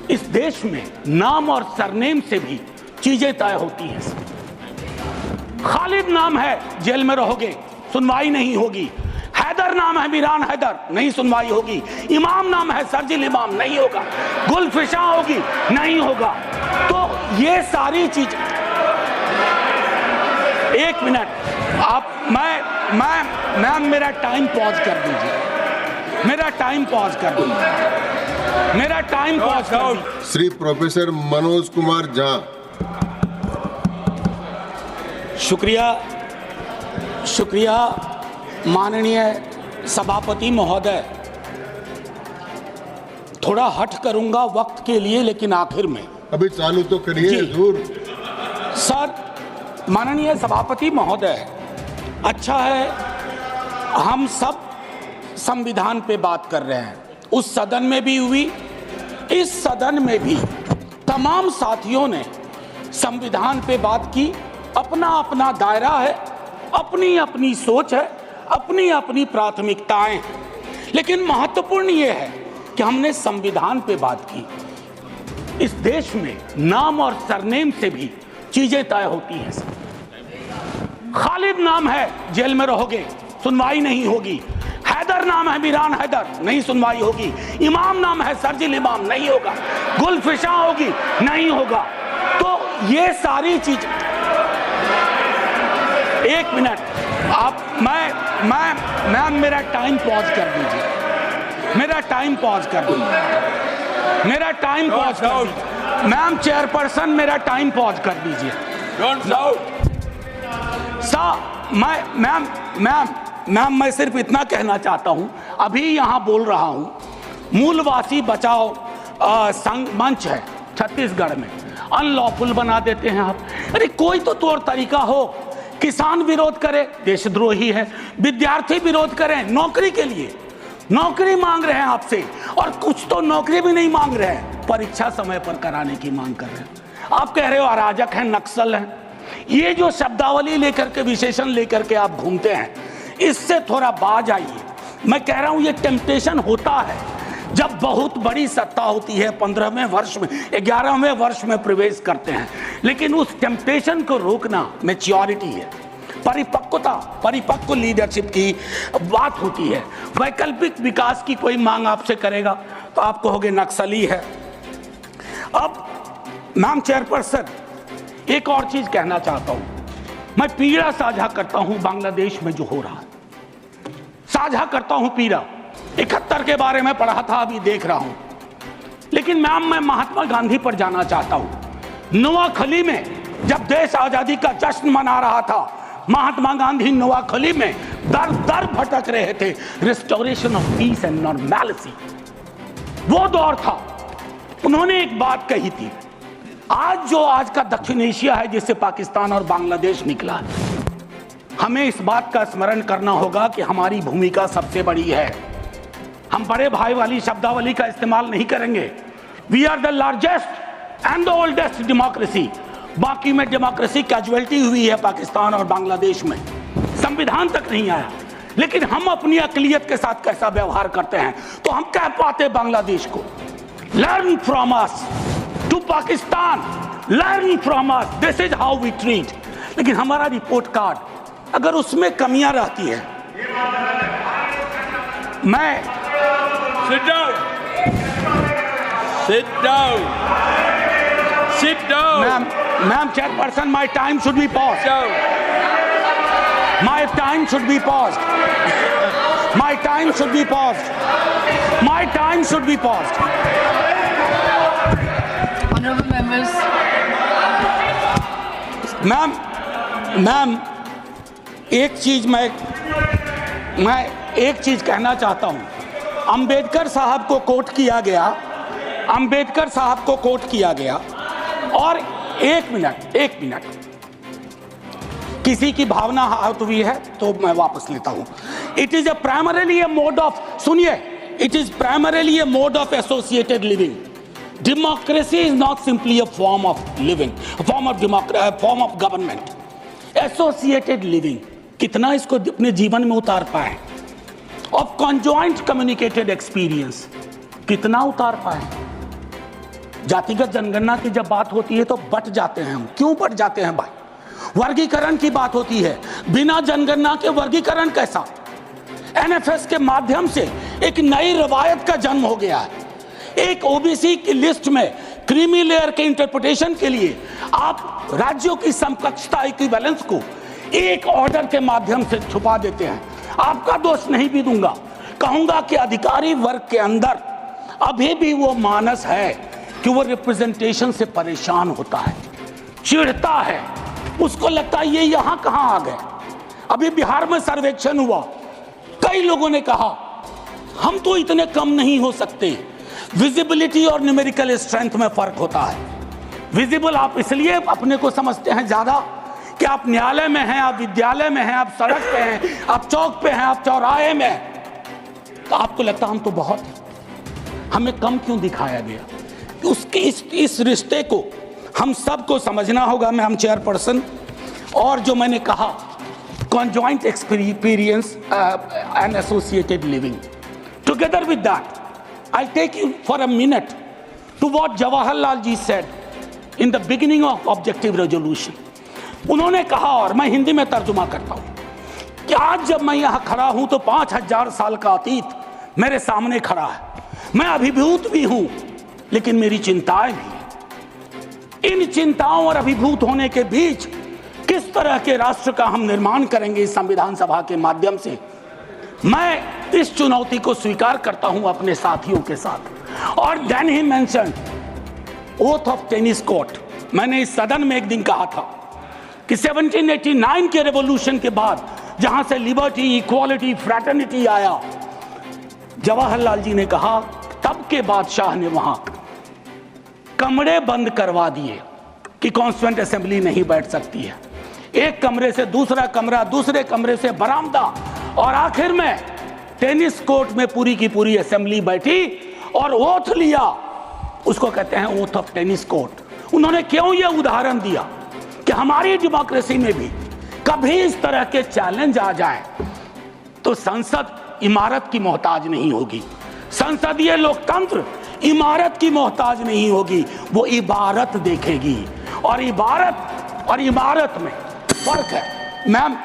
इस देश में नाम और सरनेम से भी चीजें तय होती हैं। खालिद नाम है, जेल में रहोगे, सुनवाई नहीं होगी। हैदर नाम है, मीरान हैदर, नहीं सुनवाई होगी। इमाम नाम है, सर्जिल इमाम, नहीं होगा। गुलफिशा होगी, नहीं होगा। तो ये सारी चीज, एक मिनट आप, मैं मेरा टाइम पॉज कर दीजिए, मेरा टाइम पॉज कर दीजिए, मेरा टाइम पॉज कर दीजिए। श्री प्रोफेसर मनोज कुमार झा। शुक्रिया माननीय सभापति महोदय। थोड़ा हट करूंगा वक्त के लिए, लेकिन आखिर में अभी चालू तो करिए हुजूर। सर, माननीय सभापति महोदय, अच्छा है हम सब संविधान पे बात कर रहे हैं। उस सदन में भी हुई, इस सदन में भी तमाम साथियों ने संविधान पे बात की। अपना अपना दायरा है, अपनी अपनी सोच है, अपनी अपनी प्राथमिकताएं हैं, लेकिन महत्वपूर्ण यह है कि हमने संविधान पे बात की। इस देश में नाम और सरनेम से भी चीजें तय होती हैं। खालिद नाम है, जेल में रहोगे, सुनवाई नहीं होगी। हैदर नाम है, मीरान हैदर, नहीं सुनवाई होगी। इमाम नाम है, सर्जिल इमाम, नहीं होगा। गुलफिशा होगी, नहीं होगा। तो ये सारी चीज, एक मिनट आप, मैं मेरा टाइम पॉज कर दीजिए, मेरा टाइम पॉज कर दीजिए, मेरा टाइम पॉज कर दीजिए। मैम चेयरपर्सन, मेरा टाइम पॉज कर दीजिए। मैम मैं सिर्फ इतना कहना चाहता हूं, अभी यहां बोल रहा हूं, मूलवासी बचाओ संघ मंच है छत्तीसगढ़ में, अनलॉफुल बना देते हैं आप। अरे कोई तो तौर तरीका हो। किसान विरोध करे, देशद्रोही है। विद्यार्थी विरोध करें, नौकरी के लिए नौकरी मांग रहे हैं आपसे, और कुछ तो नौकरी भी नहीं मांग रहे हैं, परीक्षा समय पर कराने की मांग कर रहे हैं। आप कह रहे हो अराजक हैं, नक्सल हैं। ये जो शब्दावली लेकर के, विशेषण लेकर के आप घूमते हैं, इससे थोड़ा बाज आइए। मैं कह रहा हूं ये टेम्पटेशन होता है जब बहुत बड़ी सत्ता होती है, 15वें वर्ष में, 11वें वर्ष में प्रवेश करते हैं, लेकिन उस टेम्पटेशन को रोकना मैच्योरिटी है, परिपक्वता, परिपक्व लीडरशिप की बात होती है। वैकल्पिक विकास की कोई मांग आपसे करेगा तो आप कहोगे नक्सली है। अब मैम चेयरपर्सन, एक और चीज कहना चाहता हूं। मैं पीड़ा साझा करता हूं बांग्लादेश में जो हो रहा है, साझा करता हूं पीड़ा। 71 के बारे में पढ़ा था, अभी देख रहा हूं। लेकिन मैम मैं महात्मा गांधी पर जाना चाहता हूं। नोआखली में जब देश आजादी का जश्न मना रहा था, महात्मा गांधी नोआखली में दर दर भटक रहे थे, restoration of peace and normality, वो दौर था। उन्होंने एक बात कही थी, आज का दक्षिण एशिया है जिससे पाकिस्तान और बांग्लादेश निकला है, हमें इस बात का स्मरण करना होगा कि हमारी भूमिका सबसे बड़ी है। हम बड़े भाई वाली शब्दावली का इस्तेमाल नहीं करेंगे। We are the largest and the oldest democracy. बाकी में डेमोक्रेसी कैजुअलिटी हुई है पाकिस्तान और बांग्लादेश में, संविधान तक नहीं आया। लेकिन हम अपनी अकलियत के साथ कैसा व्यवहार करते हैं, तो हम कह पाते बांग्लादेश को, learn from us to Pakistan, learn from us, this is how we treat. लेकिन हमारा रिपोर्ट कार्ड अगर उसमें कमियां रहती है, मैं Sit down. Sit down. Sit down. Ma'am chairperson, my time should be paused. My time should be paused. My time should be paused. My time should be paused. Honorable members. Ma'am एक चीज मैं एक चीज कहना चाहता हूं। अंबेडकर साहब को कोट किया गया, अंबेडकर साहब को कोट किया गया, और एक मिनट किसी की भावना आहत हुई है तो मैं वापस लेता हूं। It is primarily a mode of, सुनिए, it is primarily a mode of associated living. Democracy is not simply a form of living, form of government. Associated living, कितना इसको अपने जीवन में उतार पाए, ऑफ कॉन्जॉइंट कम्युनिकेटेड एक्सपीरियंस, कितना उतार पाए। जातिगत जनगणना की जब बात होती है तो बट जाते हैं हम। क्यों बट जाते हैं भाई? वर्गीकरण की बात होती है, बिना जनगणना के वर्गीकरण कैसा? एनएफएस के माध्यम से एक नई रवायत का जन्म हो गया है। एक ओबीसी की लिस्ट में क्रीमी लेयर के इंटरप्रिटेशन के लिए आप राज्यों की समकक्षता इक्विवेलेंस को एक ऑर्डर के माध्यम से छुपा देते हैं। आपका दोष नहीं भी दूंगा, कहूंगा कि अधिकारी वर्ग के अंदर अभी भी वो मानस है कि वो रिप्रेजेंटेशन से परेशान होता है, चिढ़ता है, उसको लगता है ये यहां कहां आ गए। अभी बिहार में सर्वेक्षण हुआ, कई लोगों ने कहा हम तो इतने कम नहीं हो सकते। विजिबिलिटी और न्यूमेरिकल स्ट्रेंथ में फर्क होता है। विजिबल आप इसलिए अपने को समझते हैं ज्यादा कि आप न्यायालय में हैं, आप विद्यालय में हैं, आप सड़क पे हैं, आप चौक पे हैं, आप चौराहे में हैं, तो आपको लगता हम तो बहुत हैं, हमें कम क्यों दिखाया गया? उसके इस रिश्ते को हम सबको समझना होगा। मैं हम चेयरपर्सन, और जो मैंने कहा conjoint experience and associated living. Together with that, I'll take you for a minute to what Jawaharlal ji said in the beginning of objective resolution. उन्होंने कहा, और मैं हिंदी में तर्जुमा करता हूं, कि आज जब मैं यहां खड़ा हूं तो 5000 साल का अतीत मेरे सामने खड़ा है। मैं अभिभूत भी हूं, लेकिन मेरी चिंताएं भी हैं। इन चिंताओं और अभिभूत होने के बीच किस तरह के राष्ट्र का हम निर्माण करेंगे इस संविधान सभा के माध्यम से, मैं इस चुनौती को स्वीकार करता हूं अपने साथियों के साथ। और then he mention oath of tennis court. मैंने इस सदन में एक दिन कहा था कि 1789 के रेवोल्यूशन के बाद जहां से लिबर्टी, इक्वालिटी, फ्रैटर्निटी आया, जवाहरलाल जी ने कहा तब के बादशाह ने वहां कमरे बंद करवा दिए कि कॉन्स्टिट्यूएंट असेंबली नहीं बैठ सकती है। एक कमरे से दूसरा कमरा, दूसरे कमरे से बरामदा, और आखिर में टेनिस कोर्ट में पूरी की पूरी असेंबली बैठी और ओथ लिया। उसको कहते हैं ओथ ऑफ टेनिस कोर्ट। उन्होंने क्यों यह उदाहरण दिया कि हमारी डेमोक्रेसी में भी कभी इस तरह के चैलेंज आ जाए तो संसद इमारत की मोहताज नहीं होगी। संसदीय लोकतंत्र इमारत की मोहताज नहीं होगी, वो इबारत देखेगी। और इबारत और इमारत में फर्क है। मैम,